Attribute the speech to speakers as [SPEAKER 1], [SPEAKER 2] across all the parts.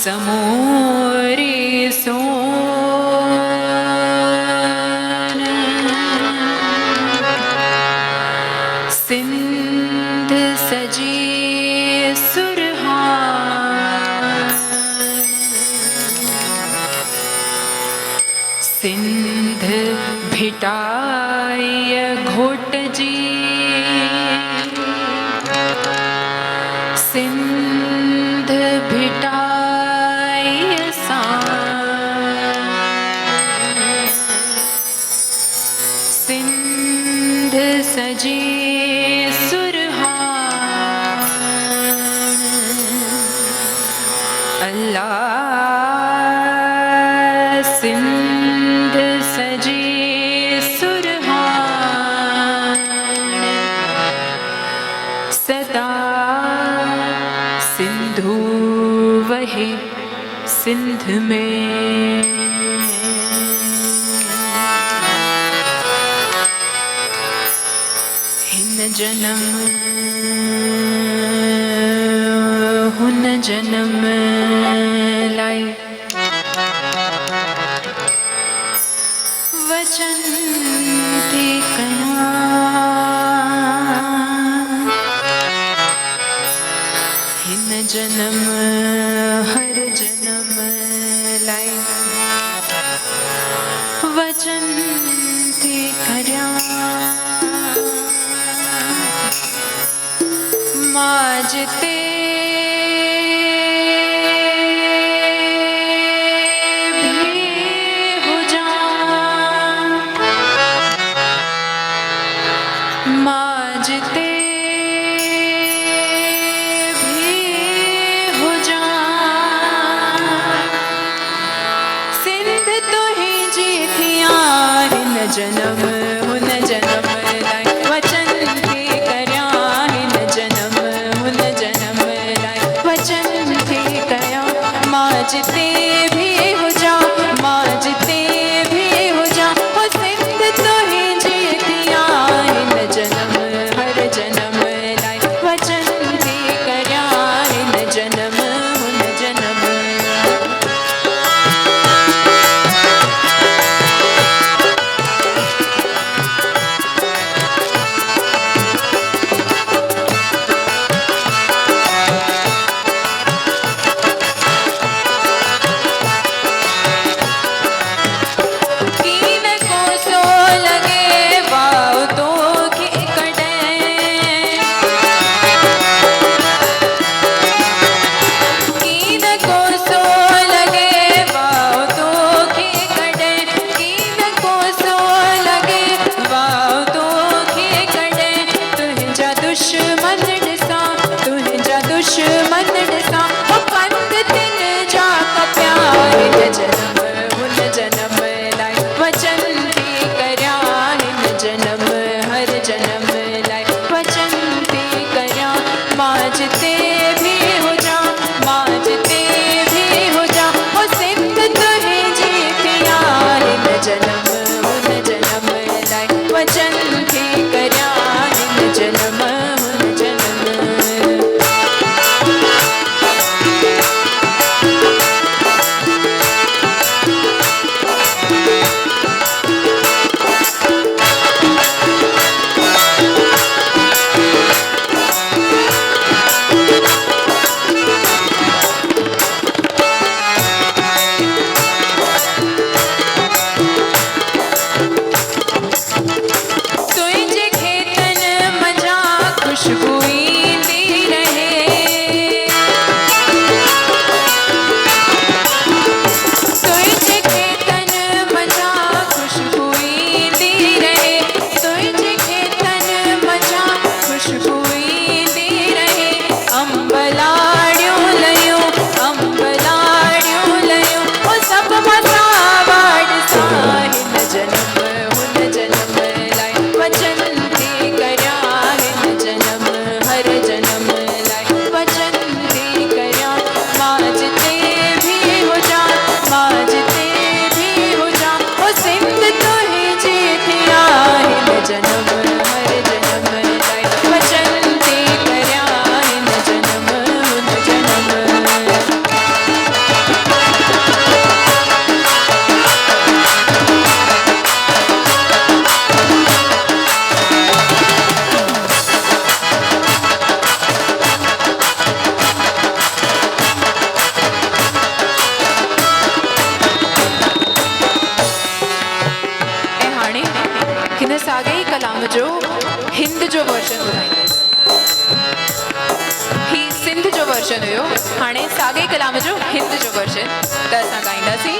[SPEAKER 1] समोरे सोन सिंध सजी सुरहार सिंध भिटाय घोट जी सिंध भिटाय सांड सिंध सजी सुरहार अल्लाह सिंध सजी सुरहार सदा सिंधु वहे सिंध में हिन जन्म हुन जन्म लाए वचन ते कया हिन जन्म हर जन्म लाए वचन ते करया माजते भी हो जा माजते भी हो जा सिंध तो ही जीतिया हिन जन्म हुन जन्म लाए वचन थे करया हिन जन्म हुन जन्म लाए वचन थे करया माजते भी हो जा माजते भी हो जा ओ सिंध तो ही जीतिया हिन जन्म हर जन्म लाए वचन थे करया हिन जन्म हुन जन्म जो वर्जन ॿुधाईंदसि। ही सिंध जो वर्जन हुयो, हाणे साॻे कलाम जो हिंद जो वर्जन त असां ॻाईंदासीं।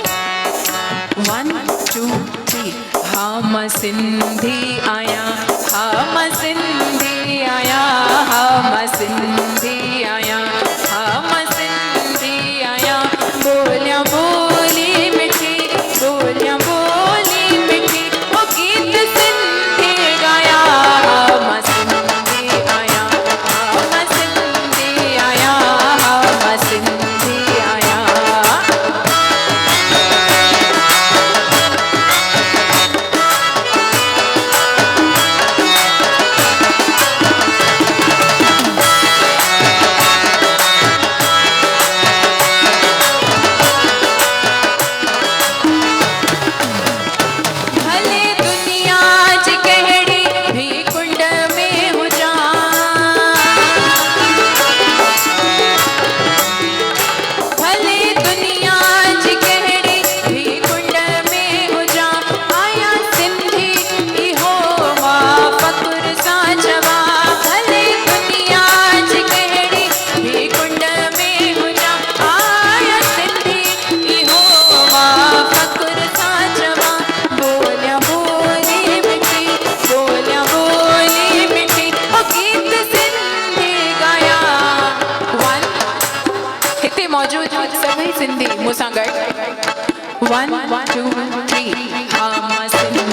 [SPEAKER 1] 1 2 3 हा मां सिंधी आहियां, हा मां सिंधी आहियां, हा मां सिंधी आहियां, हा मां सिंधी आहियां। बोलियां बोली मिठी, बोलियां बोली मिठी, ओ गीत सिंधी गाया। हा मां सिंधी आहियां, हा मां सिंधी आहियां, हा मां सिंधी आहियां। भले दुनिया जी कहिड़ी भी कुंड में हुजां, भले दुनिया जी कहिड़ी भी कुंड में हुजां, आया सिंधी इहो मां फ़ख़्र सां चवां। भले दुनिया जी कहिड़ी भी कुंड में हुजां, आया सिंधी इहो मां फ़ख़्र सां चवां। बोलियां बोली मिठी, बोलियां बोली मिठी, ओ गीत सिंधी गाया। हिते मौजूद सभई सिंधी मूंसां गॾु 1 2 3 हा मां सिंधी